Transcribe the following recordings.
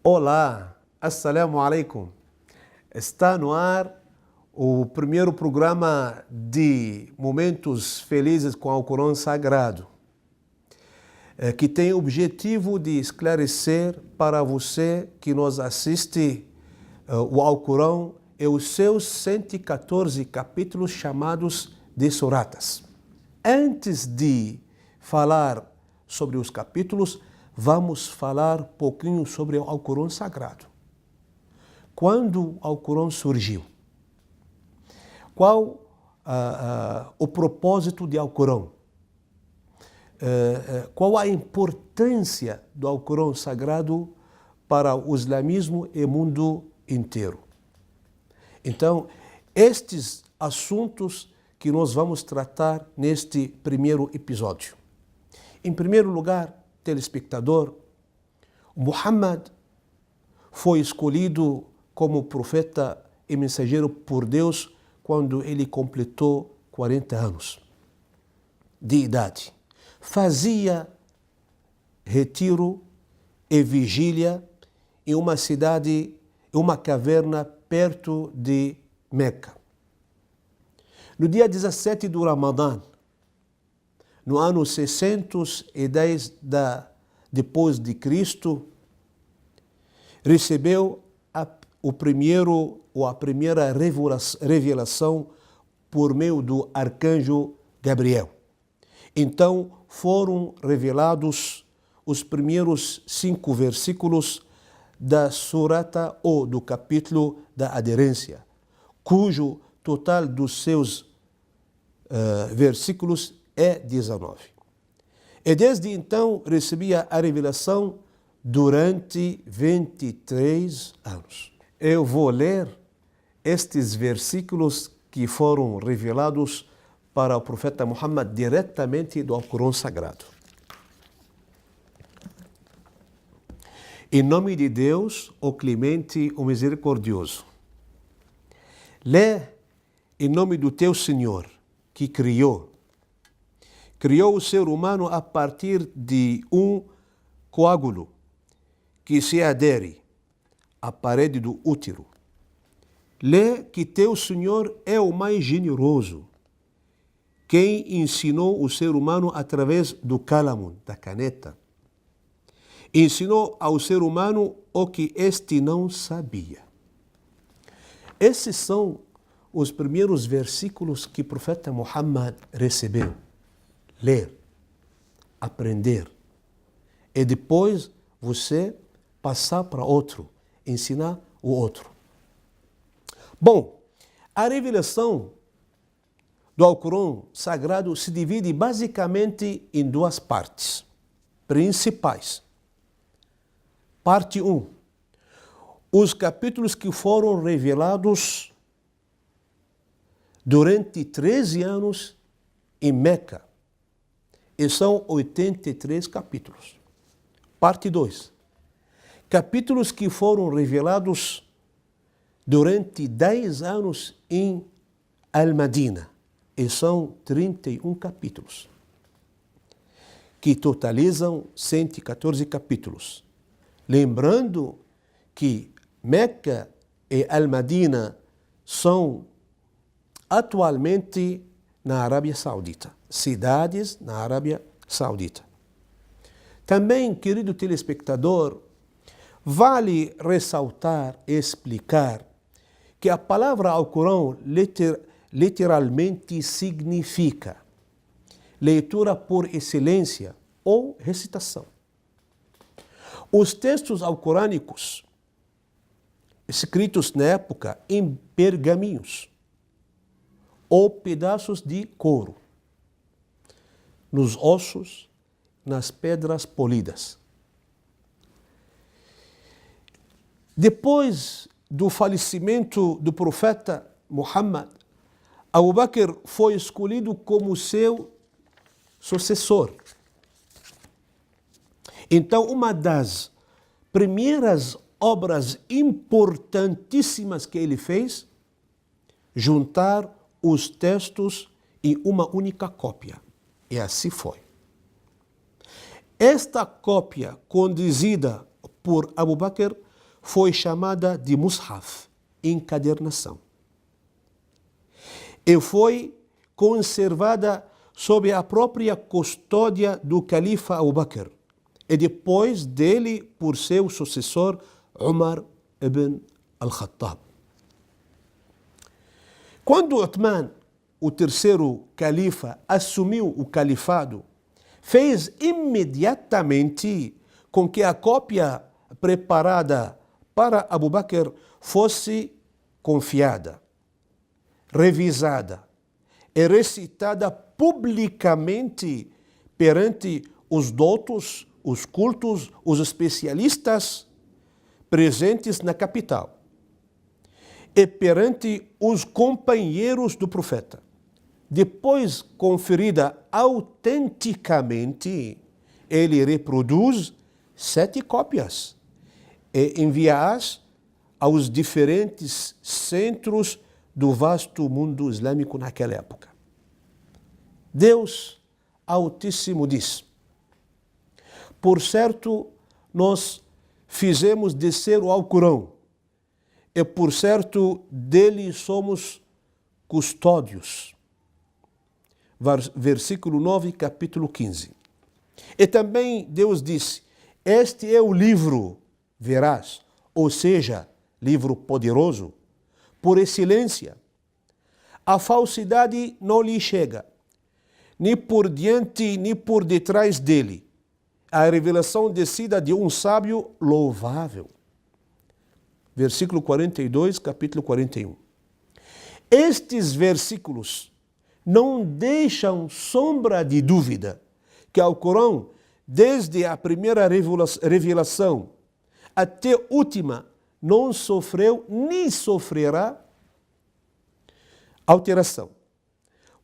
Olá, assalamu alaikum. Está no ar o primeiro programa de Momentos Felizes com o Alcorão Sagrado, que tem o objetivo de esclarecer para você que nos assiste o Alcorão e os seus 114 capítulos chamados de suratas. Antes de falar sobre os capítulos, vamos falar um pouquinho sobre o Alcorão Sagrado. Quando o Alcorão surgiu? Qual o propósito do Alcorão? Qual a importância do Alcorão Sagrado para o islamismo e o mundo inteiro? Então, estes assuntos que nós vamos tratar neste primeiro episódio. Em primeiro lugar, telespectador, Muhammad foi escolhido como profeta e mensageiro por Deus quando ele completou 40 anos de idade. Fazia retiro e vigília em uma cidade, uma caverna perto de Meca. No dia 17 do Ramadã, no ano 610 depois de Cristo, recebeu a primeira revelação por meio do arcanjo Gabriel. Então foram revelados os primeiros 5 versículos da surata ou do capítulo da aderência, cujo total dos seus versículos é 19. E desde então recebia a revelação durante 23 anos. Eu vou ler estes versículos que foram revelados para o profeta Muhammad diretamente do Alcorão Sagrado. Em nome de Deus, o clemente, o misericordioso. Lê em nome do teu Senhor, que criou o ser humano a partir de um coágulo que se adere à parede do útero. Lê que teu Senhor é o mais generoso, quem ensinou o ser humano através do calamun, da caneta. Ensinou ao ser humano o que este não sabia. Esses são os primeiros versículos que o profeta Muhammad recebeu. Ler, aprender e depois você passar para outro, ensinar o outro. Bom, a revelação do Alcorão Sagrado se divide basicamente em 2 partes principais. Parte 1. Os capítulos que foram revelados durante 13 anos em Meca. E são 83 capítulos. Parte 2. Capítulos que foram revelados durante 10 anos em Al-Madina. E são 31 capítulos. Que totalizam 114 capítulos. Lembrando que Meca e Al-Madina são atualmente na Arábia Saudita. Cidades na Arábia Saudita. Também, querido telespectador, vale ressaltar e explicar que a palavra Alcorão literalmente significa leitura por excelência ou recitação. Os textos alcorânicos, escritos na época em pergaminhos ou pedaços de couro, nos ossos, nas pedras polidas. Depois do falecimento do profeta Muhammad, Abu Bakr foi escolhido como seu sucessor. Então, uma das primeiras obras importantíssimas que ele fez, juntar os textos em uma única cópia. E assim foi. Esta cópia conduzida por Abu Bakr foi chamada de Mus'haf, encadernação, e foi conservada sob a própria custódia do califa Abu Bakr, e depois dele por seu sucessor Umar ibn al-Khattab. Quando Uthman, o terceiro califa, assumiu o califado, fez imediatamente com que a cópia preparada para Abu Bakr fosse confiada, revisada e recitada publicamente perante os doutos, os cultos, os especialistas presentes na capital e perante os companheiros do profeta. Depois conferida autenticamente, ele reproduz 7 cópias e envia-as aos diferentes centros do vasto mundo islâmico naquela época. Deus Altíssimo diz: por certo, nós fizemos descer o Alcorão, e por certo, dele somos custódios. Versículo 9, capítulo 15. E também Deus disse: este é o livro veraz, ou seja, livro poderoso, por excelência. A falsidade não lhe chega, nem por diante, nem por detrás dele. A revelação descida de um sábio louvável. Versículo 42, capítulo 41. Estes versículos não deixam sombra de dúvida que o Corão, desde a primeira revelação até a última, não sofreu nem sofrerá alteração,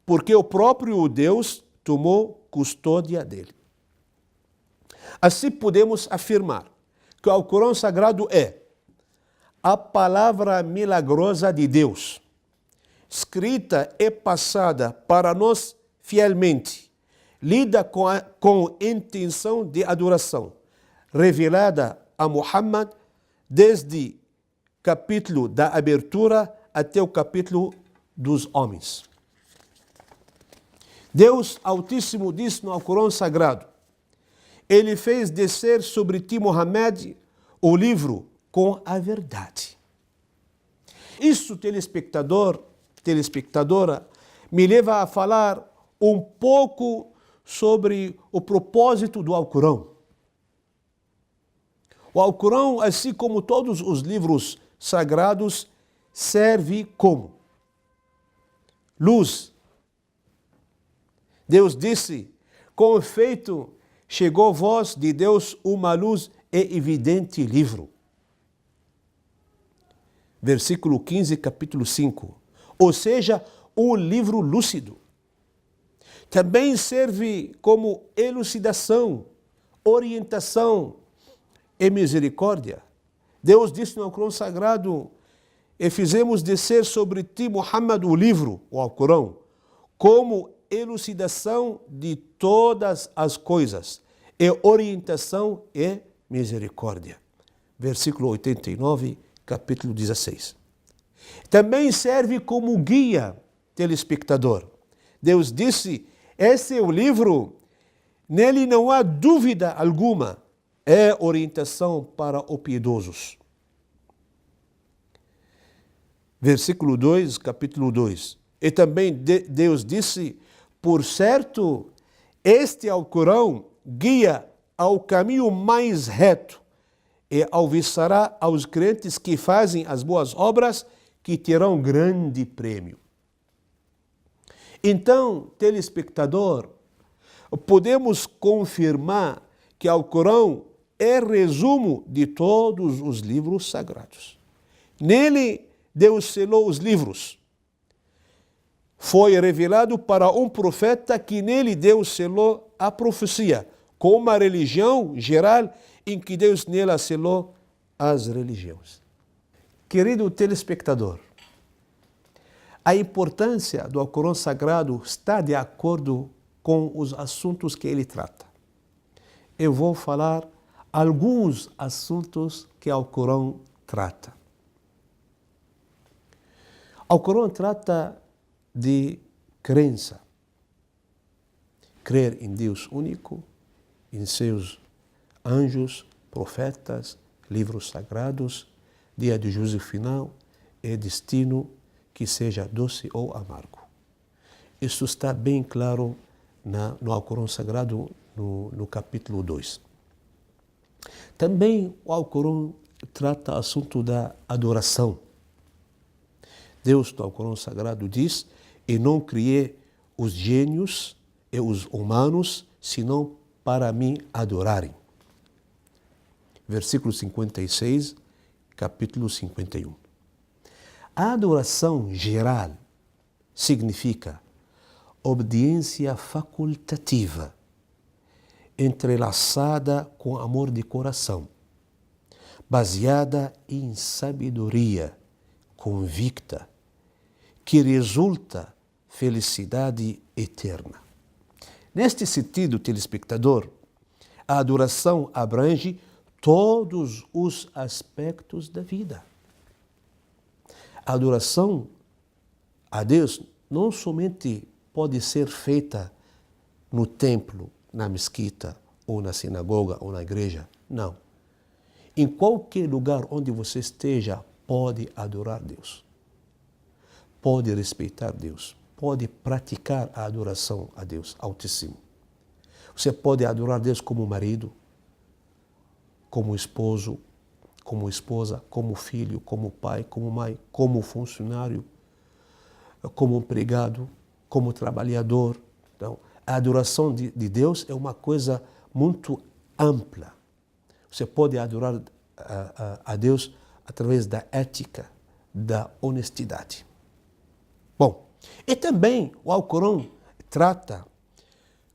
porque o próprio Deus tomou custódia dele. Assim podemos afirmar que o Corão Sagrado é a palavra milagrosa de Deus, escrita e passada para nós fielmente, lida com intenção de adoração, revelada a Muhammad desde o capítulo da abertura até o capítulo dos homens. Deus Altíssimo diz no Corão Sagrado: ele fez descer sobre ti, Muhammad, o livro com a verdade. Isso, telespectadora, me leva a falar um pouco sobre o propósito do Alcorão. O Alcorão, assim como todos os livros sagrados, serve como luz. Deus disse: com efeito, chegou voz de Deus uma luz e evidente livro. Versículo 15, capítulo 5. Ou seja, um livro lúcido. Também serve como elucidação, orientação e misericórdia. Deus disse no Alcorão Sagrado: e fizemos descer sobre ti, Muhammad, o livro, o Alcorão, como elucidação de todas as coisas, e orientação e misericórdia. Versículo 89, capítulo 16. Também serve como guia, telespectador. Deus disse: esse é o livro, nele não há dúvida alguma, é orientação para os piedosos. Versículo 2, capítulo 2. E também Deus disse: por certo, este Alcorão guia ao caminho mais reto e alviçará aos crentes que fazem as boas obras, que terão grande prêmio. Então, telespectador, podemos confirmar que o Alcorão é resumo de todos os livros sagrados. Nele, Deus selou os livros. Foi revelado para um profeta que nele Deus selou a profecia, com uma religião geral em que Deus nela selou as religiões. Querido telespectador, a importância do Alcorão Sagrado está de acordo com os assuntos que ele trata. Eu vou falar alguns assuntos que o Alcorão trata? O Alcorão trata de crença. Crer em Deus único, em seus anjos, profetas, livros sagrados, dia de juízo final e destino que seja doce ou amargo. Isso está bem claro no Alcorão Sagrado, no capítulo 2. Também o Alcorão trata o assunto da adoração. Deus, no Alcorão Sagrado, diz: "E não criei os gênios e os humanos, senão para me adorarem." Versículo 56, capítulo 51. A adoração geral significa obediência facultativa, entrelaçada com amor de coração, baseada em sabedoria convicta, que resulta felicidade eterna. Neste sentido, telespectador, a adoração abrange todos os aspectos da vida. A adoração a Deus não somente pode ser feita no templo, na mesquita, ou na sinagoga, ou na igreja. Não. Em qualquer lugar onde você esteja, pode adorar Deus. Pode respeitar Deus. Pode praticar a adoração a Deus Altíssimo. Você pode adorar Deus como marido, como esposo, como esposa, como filho, como pai, como mãe, como funcionário, como empregado, como trabalhador. Então, a adoração de Deus é uma coisa muito ampla. Você pode adorar a Deus através da ética, da honestidade. Bom, e também o Alcorão trata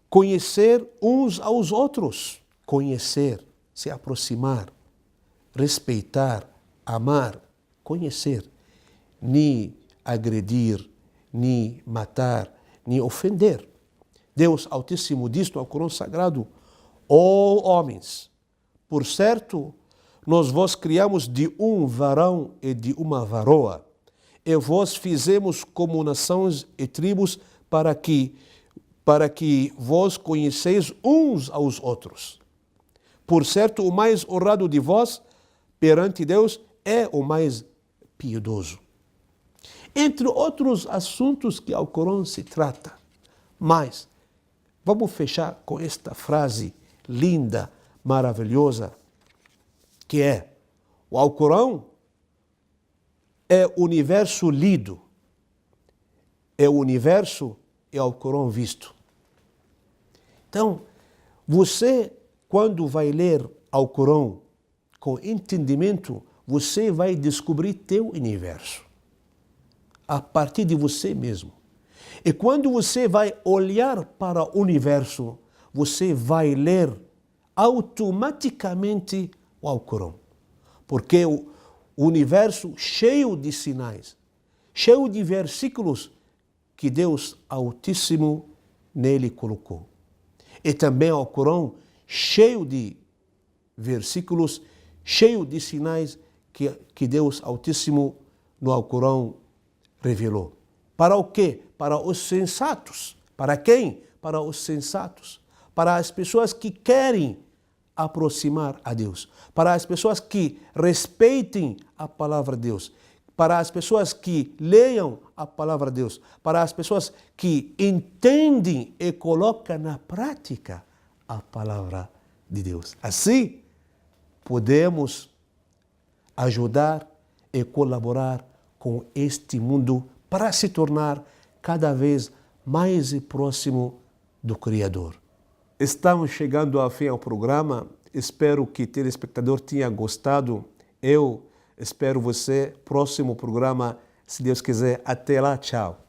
conhecer uns aos outros, conhecer, se aproximar, respeitar, amar, conhecer, nem agredir, nem matar, nem ofender. Deus Altíssimo diz no Alcorão Sagrado: "Ó homens, por certo, nós vos criamos de um varão e de uma varoa, e vos fizemos como nações e tribos para que vos conheceis uns aos outros. Por certo, o mais honrado de vós perante Deus é o mais piedoso." Entre outros assuntos que o Alcorão se trata. Mas vamos fechar com esta frase linda, maravilhosa, que é: o Alcorão é o universo lido, é o universo e o Alcorão visto. Então, você, quando vai ler o Alcorão com entendimento, você vai descobrir teu universo a partir de você mesmo. E quando você vai olhar para o universo, você vai ler automaticamente o Alcorão. Porque o universo cheio de sinais, cheio de versículos que Deus Altíssimo nele colocou. E também o Alcorão cheio de versículos, cheio de sinais que Deus Altíssimo no Alcorão revelou. Para o quê? Para os sensatos. Para quem? Para os sensatos. Para as pessoas que querem aproximar a Deus. Para as pessoas que respeitem a palavra de Deus. Para as pessoas que leiam a palavra de Deus. Para as pessoas que entendem e colocam na prática a palavra de Deus. Assim, podemos ajudar e colaborar com este mundo para se tornar cada vez mais próximo do Criador. Estamos chegando ao fim do programa. Espero que o telespectador tenha gostado. Eu espero você. Próximo programa, se Deus quiser. Até lá, tchau.